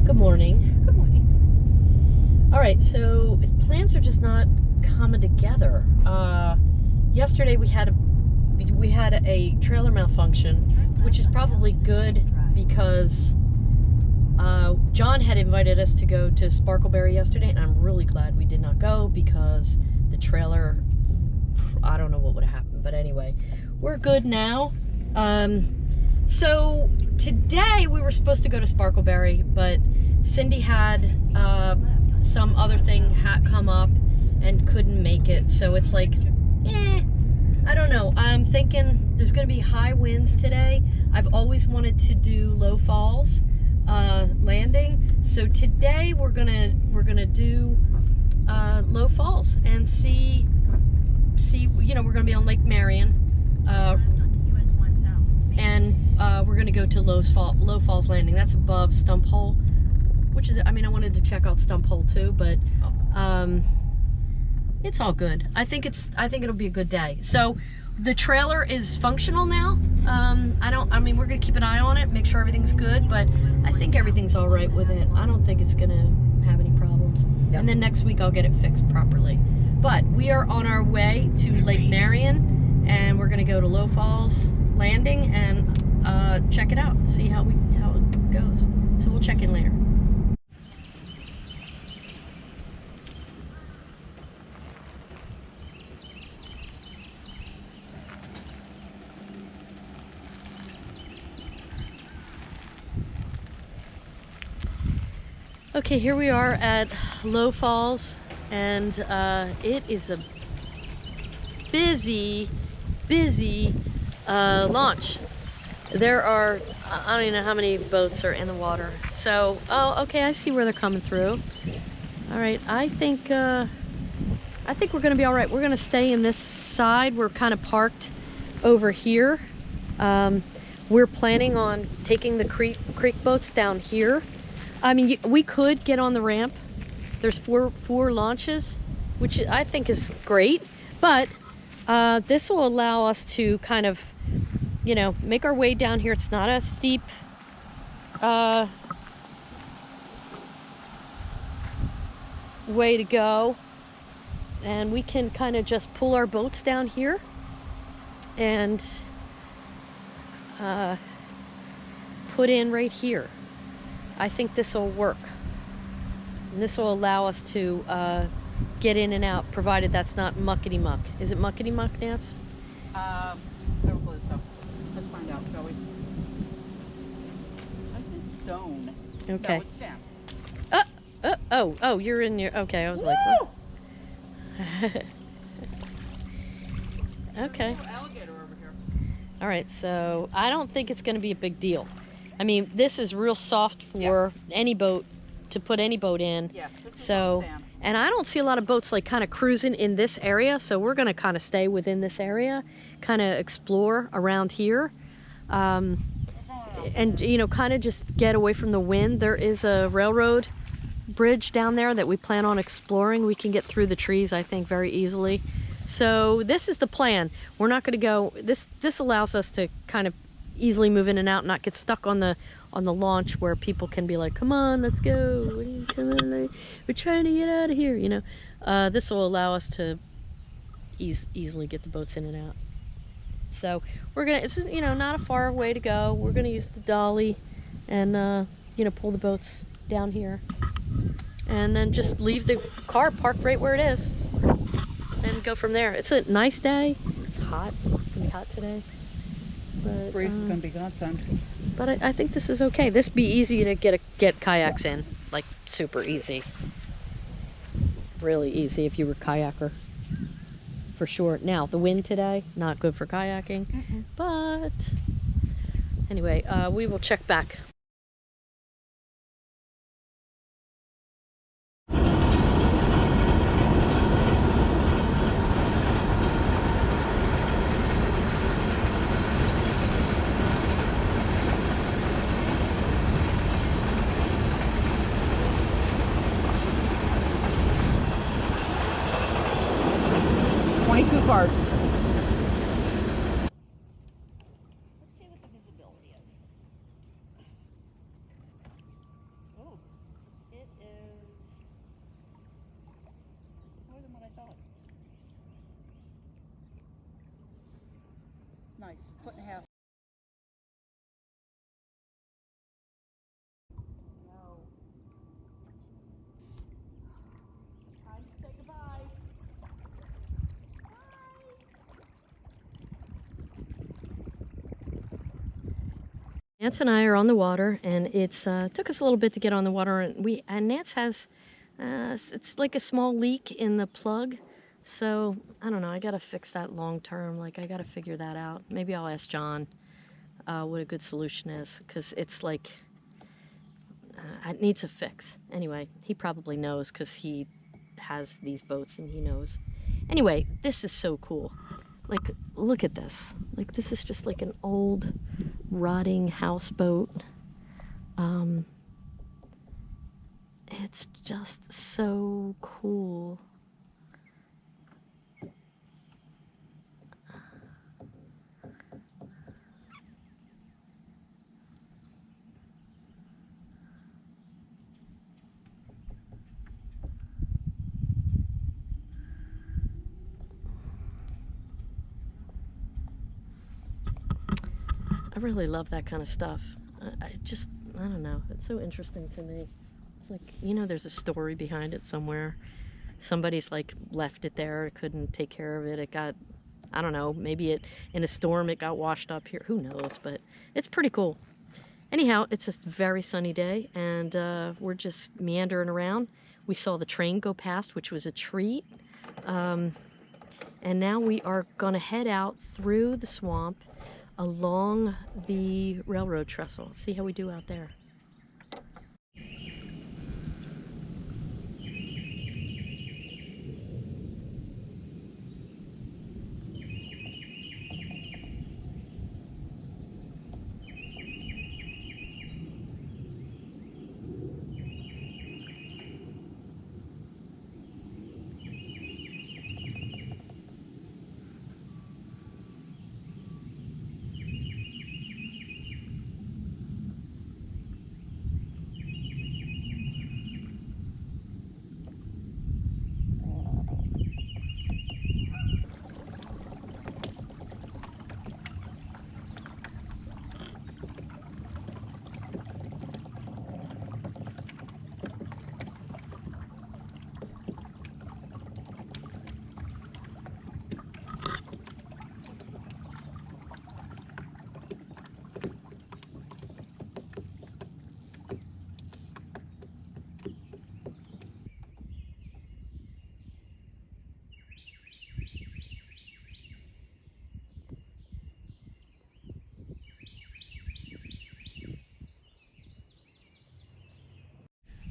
Good morning. Good morning. All right, so plans are just not coming together. Yesterday we had a trailer malfunction, which is probably good because John had invited us to go to Sparkleberry yesterday, and I'm really glad we did not go because the trailer, I don't know what would have happened, but anyway, we're good now. So today we were supposed to go to Sparkleberry, but Cindy had some other thing come up and couldn't make it. So it's like, I don't know. I'm thinking there's going to be high winds today. I've always wanted to do Low Falls landing. So today we're gonna do Low Falls and see. You know, we're gonna be on Lake Marion. And we're going to go to Low Falls Landing. That's above Stump Hole, which is, I mean, I wanted to check out Stump Hole too, but it's all good. I think it'll be a good day. So the trailer is functional now. I mean, we're going to keep an eye on it, make sure everything's good, but I think everything's all right with it. I don't think it's going to have any problems. Yep. And then next week I'll get it fixed properly. But we are on our way to Lake Marion, and we're going to go to Low Falls Landing and check it out, see how it goes. So we'll check in later. Okay, here we are at Low Falls, and it is a busy launch. There are, I don't even know how many boats are in the water. So, oh, okay, I see where they're coming through. All right, I think we're gonna be all right. We're gonna stay in this side. We're kind of parked over here. We're planning on taking the creek boats down here. I mean, we could get on the ramp. There's four launches, which I think is great, but this will allow us to kind of, you know, make our way down here. It's not a steep way to go, and we can kind of just pull our boats down here and put in right here. I think this will work, and this will allow us to get in and out, provided that's not muckety muck. Is it muckety muck, Nance? I don't believe so. Let's find out, shall we? I said stone. Okay. No, it's sand. Oh, you're in your, okay, I was Woo! like, what? Okay. There's a little alligator over here. All right, so I don't think it's going to be a big deal. I mean, this is real soft for any boat, to put any boat in. Yeah, this is So, sand. and I don't see a lot of boats like kind of cruising in this area, so we're going to kind of stay within this area, kind of explore around here, and, you know, kind of just get away from the wind. There is a railroad bridge down there that we plan on exploring. We can get through the trees, I think, very easily. So this is the plan. We're not going to go, this allows us to kind of easily move in and out, not get stuck on the launch where people can be like, come on, let's go, we're trying to get out of here, you know. This will allow us to easily get the boats in and out. So we're gonna, it's, you know, not a far way to go. We're gonna use the dolly and you know, pull the boats down here, and then just leave the car parked right where it is and go from there. It's a nice day. It's hot. It's gonna be hot today. But, Breeze is going to be gone soon. But I think this is okay. This be easy to get kayaks in, like super easy. Really easy if you were a kayaker, for sure. Now the wind today, not good for kayaking, but anyway, we will check back. Cars. Let's see what the visibility is. Oh. nice. 1.5 feet. No. Time to say goodbye. Nance and I are on the water, and it's took us a little bit to get on the water, and Nance has it's like a small leak in the plug, so I don't know. I gotta fix that long term. Like I gotta figure that out. Maybe I'll ask John what a good solution is, because it's like it needs a fix. Anyway, he probably knows because he has these boats and he knows. Anyway, this is so cool. Like, look at this. Like, this is just like an old rotting houseboat. It's just so cool. I really love that kind of stuff. I don't know. It's so interesting to me. It's like, you know, there's a story behind it somewhere. Somebody's like left it there, couldn't take care of it. It got, I don't know, maybe in a storm it got washed up here. Who knows? But it's pretty cool. Anyhow, it's a very sunny day, and we're just meandering around. We saw the train go past, which was a treat. And now we are gonna head out through the swamp along the railroad trestle. See how we do out there.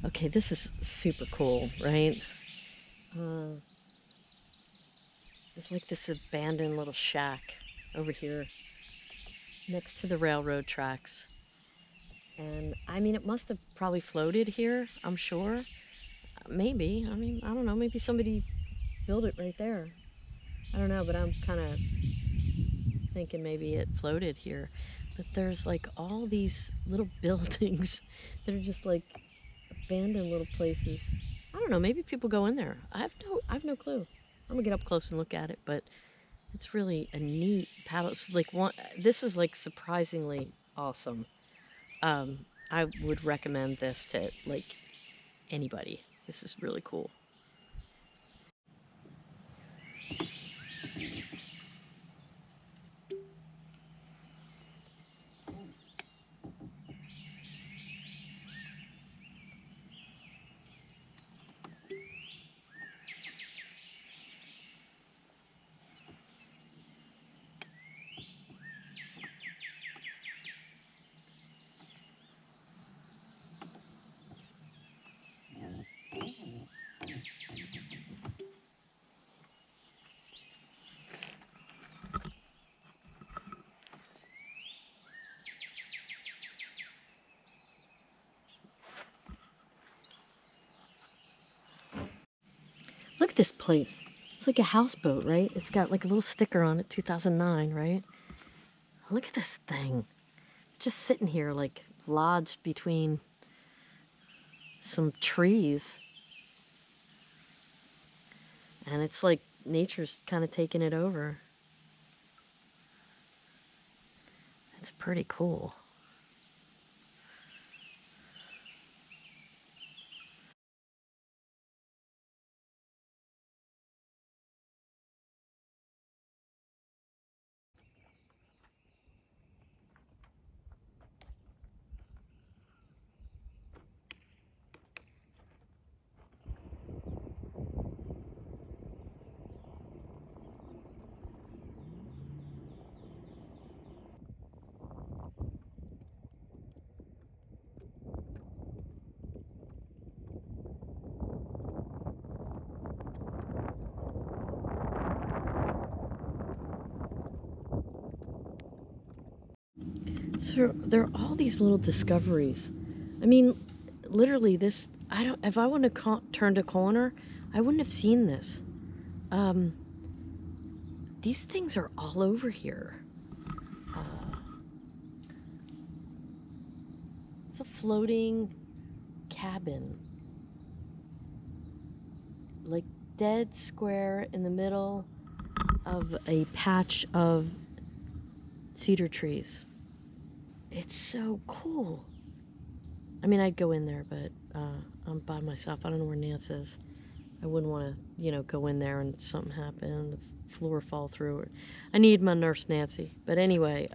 Okay, this is super cool, right? It's like this abandoned little shack over here next to the railroad tracks. And I mean, it must have probably floated here, I'm sure. Maybe. I mean, I don't know. Maybe somebody built it right there. I don't know, but I'm kind of thinking maybe it floated here. But there's like all these little buildings that are just like abandoned little places. I don't know. Maybe people go in there. I have no clue. I'm gonna get up close and look at it, but it's really a neat paddle. It's like one. This is like surprisingly awesome. I would recommend this to like anybody. This is really cool. Look at this place. It's like a houseboat, right? It's got like a little sticker on it, 2009, right? Look at this thing. Just sitting here, like lodged between some trees. And it's like nature's kind of taking it over. It's pretty cool. So there are all these little discoveries. I mean, literally this, I don't, if I wouldn't have turned a corner, I wouldn't have seen this. These things are all over here. It's a floating cabin, like dead square in the middle of a patch of cedar trees. It's so cool. I mean, I'd go in there, but I'm by myself. I don't know where Nance is. I wouldn't want to, go in there and something happen, the floor fall through. I need my nurse Nancy. But anyway,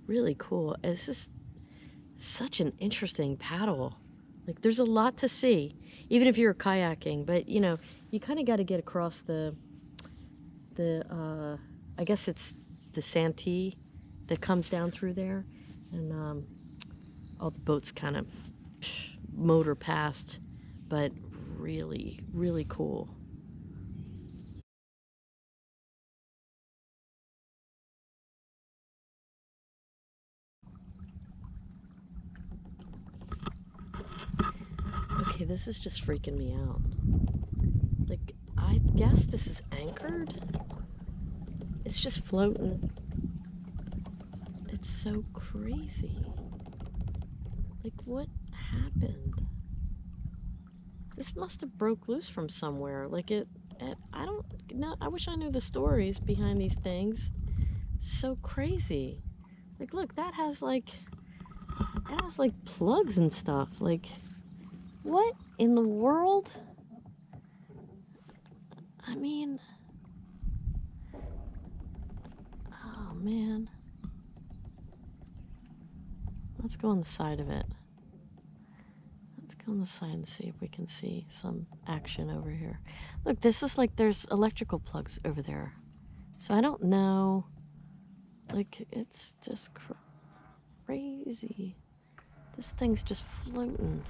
really cool. It's just such an interesting paddle. Like, there's a lot to see, even if you're kayaking. But you kind of got to get across the I guess it's the Santee that comes down through there, and all the boats kind of motor past, but really, really cool. Okay, this is just freaking me out. Like, I guess this is anchored. It's just floating. It's so crazy. Like, what happened? This must have broke loose from somewhere. Like, I don't know. I wish I knew the stories behind these things. So crazy. Like, look, that has like plugs and stuff. Like, what in the world? I mean, oh man. Let's go on the side of it. Let's go on the side and see if we can see some action over here. Look, this is like there's electrical plugs over there. So I don't know. Like, it's just crazy. This thing's just floating.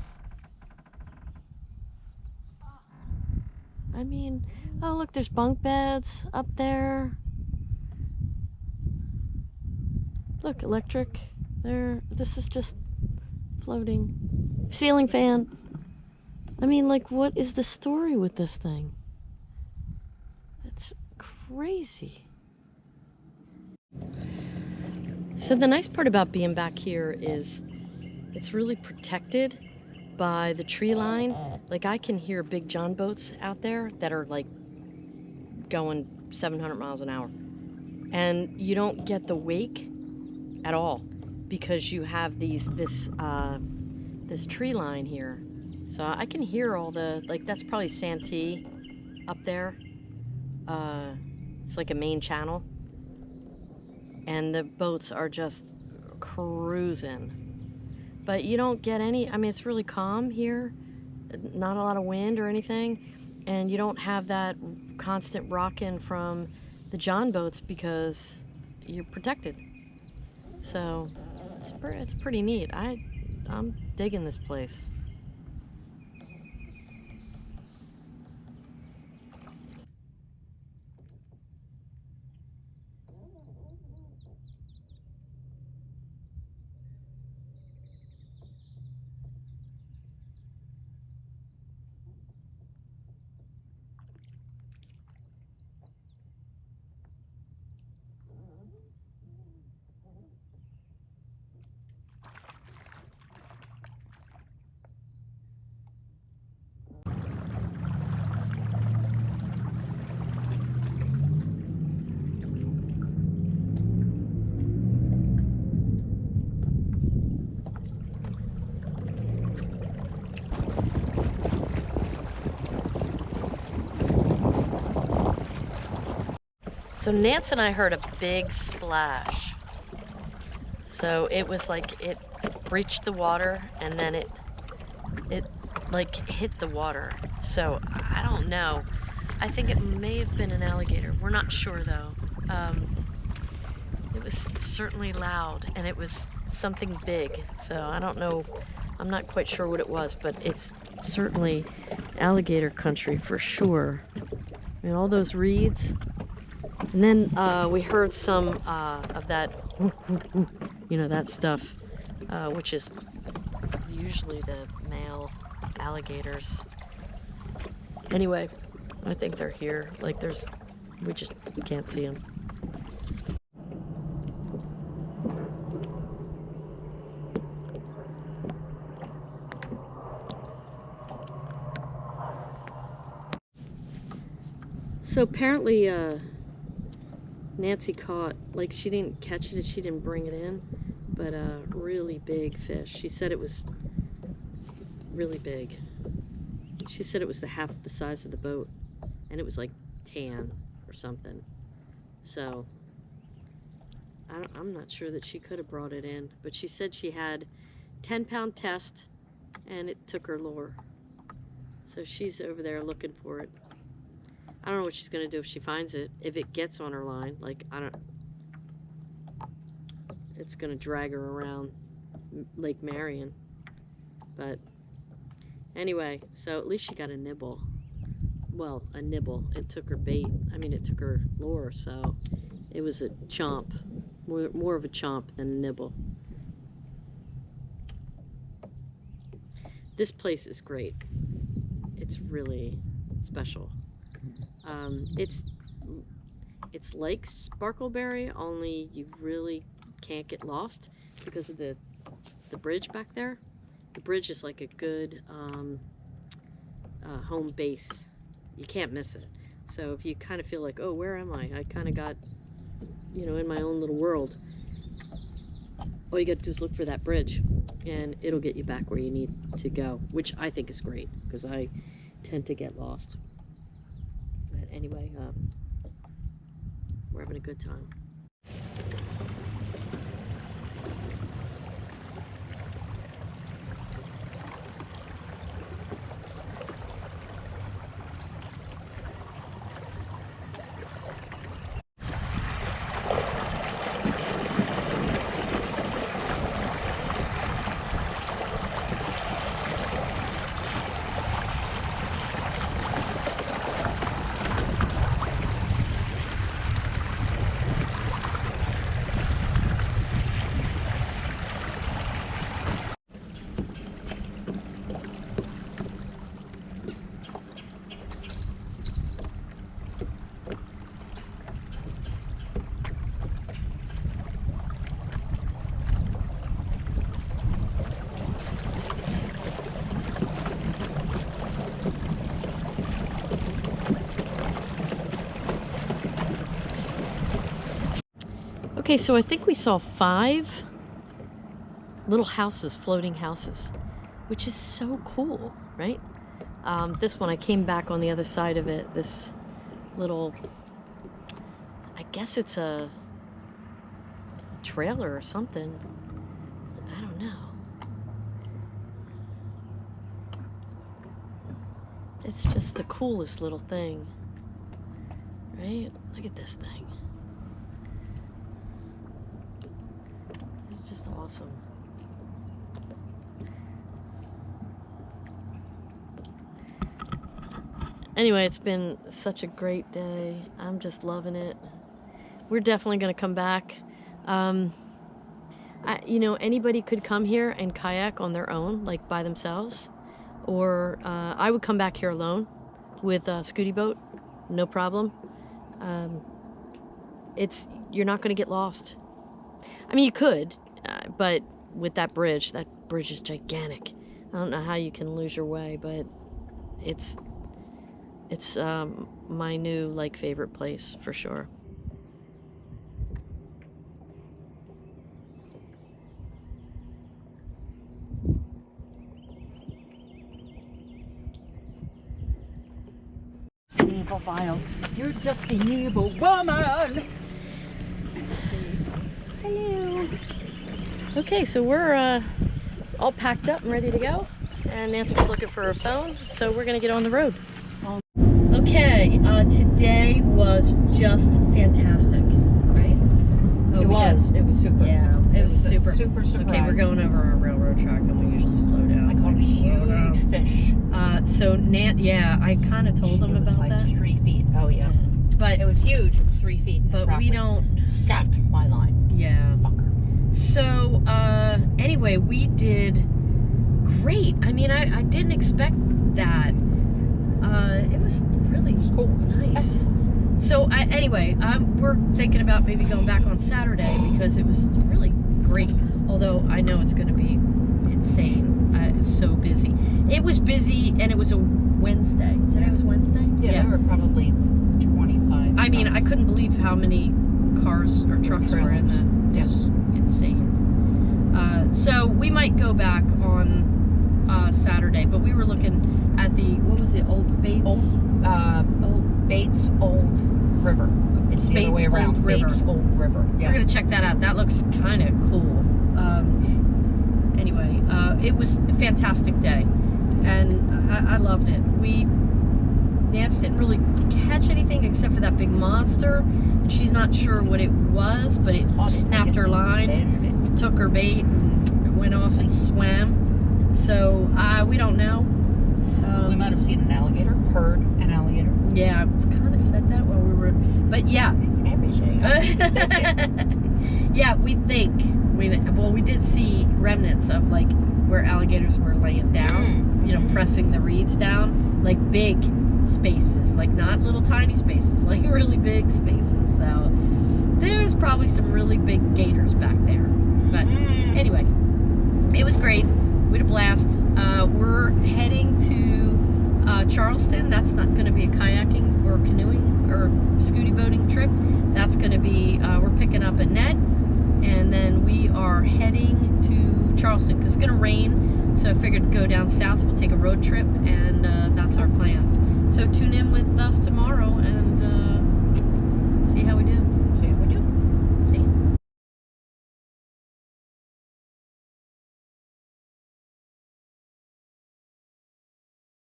I mean, oh look, there's bunk beds up there. Look, electric there. This is just floating. Ceiling fan. I mean, like, what is the story with this thing? It's crazy. So the nice part about being back here is it's really protected by the tree line. Like, I can hear big John boats out there that are like going 700 miles an hour. And you don't get the wake at all because you have this tree line here. So I can hear all the, like, that's probably Santee up there. It's like a main channel. And the boats are just cruising. But you don't get any, I mean, it's really calm here. Not a lot of wind or anything. And you don't have that constant rocking from the John boats because you're protected. So it's pretty neat. I'm digging this place. So Nance and I heard a big splash. So it was like it breached the water and then it like hit the water. So I don't know. I think it may have been an alligator. We're not sure though. It was certainly loud and it was something big. So I don't know. I'm not quite sure what it was, but it's certainly alligator country for sure. I mean, all those reeds. And then we heard some of that, you know, that stuff, which is usually the male alligators. Anyway, I think they're here. Like we can't see them. So apparently, Nancy caught, like she didn't catch it, she didn't bring it in, but a really big fish. She said it was really big. She said it was half the size of the boat, and it was like tan or something. So I'm not sure that she could have brought it in, but she said she had 10-pound test, and it took her lure. So she's over there looking for it. I don't know what she's gonna do if she finds it. If it gets on her line, like it's gonna drag her around Lake Marion. But anyway, so at least she got a nibble. Well, a nibble. It took her bait. I mean, it took her lure, so it was a chomp. More of a chomp than a nibble. This place is great. It's really special. It's like Sparkleberry, only you really can't get lost because of the bridge back there. The bridge is like a good home base. You can't miss it. So if you kind of feel like, oh, where am I? I kind of got, you know, in my own little world. All you got to do is look for that bridge, and it'll get you back where you need to go, which I think is great because I tend to get lost. But anyway, we're having a good time. Okay, so I think we saw 5 little houses, floating houses, which is so cool, right? This one, I came back on the other side of it, this little, I guess it's a trailer or something. I don't know. It's just the coolest little thing, right? Look at this thing. It's just awesome. Anyway, it's been such a great day. I'm just loving it. We're definitely going to come back. You know, anybody could come here and kayak on their own, like by themselves. Or I would come back here alone with a scooty boat, no problem. You're not going to get lost. I mean, you could, but with that bridge is gigantic. I don't know how you can lose your way, but it's my new, like, favorite place for sure. Vile. You're just an evil woman. Hello. Okay, so we're all packed up and ready to go. And Nancy was looking for her phone, so we're gonna get on the road. Okay, today was just fantastic, right? Oh, It was super. Yeah, it was super. Super surprise. Okay, we're going over a railroad track and we usually slow down. I caught a huge fish. So yeah, I kind of told them about like that. 3 feet. Oh yeah. But It was huge. It was 3 feet. But we don't. Snapped my line. Yeah. Fucker. So anyway, we did great. I mean, I didn't expect that. It was really Cool. nice. So anyway, we're thinking about maybe going back on Saturday because it was really great. Although I know it's going to be insane. It's so busy. It was busy, and it was a Wednesday. Today was Wednesday. Yeah, there were probably 25. I mean, I couldn't believe how many cars or trucks were in the. It was insane. So we might go back on Saturday, but we were looking at the, what was it, Old Bates? Old Bates Old River. It's the other way around. Old River. Bates Old River. Yeah. We're gonna check that out. That looks kind of cool. Anyway, it was a fantastic day, and I loved it. Nance didn't really catch anything except for that big monster, and she's not sure what it was, but it snapped her line, took her bait, and went off and swam. So we don't know. We might have seen an alligator, heard an alligator. Yeah, I kind of said that while we were, but yeah. Everything. Yeah, we think we did see remnants of like where alligators were laying down, you know, pressing the reeds down, like big spaces, like not little tiny spaces, like really big spaces. So there's probably some really big gators back there. But anyway, it was great. We had a blast. We're heading to Charleston. That's not going to be a kayaking or canoeing or scooty boating trip. That's going to be, we're picking up a net, and then we are heading to Charleston because it's going to rain. So I figured to go down south. We'll take a road trip, and that's our plan. So tune in with us tomorrow and see how we do.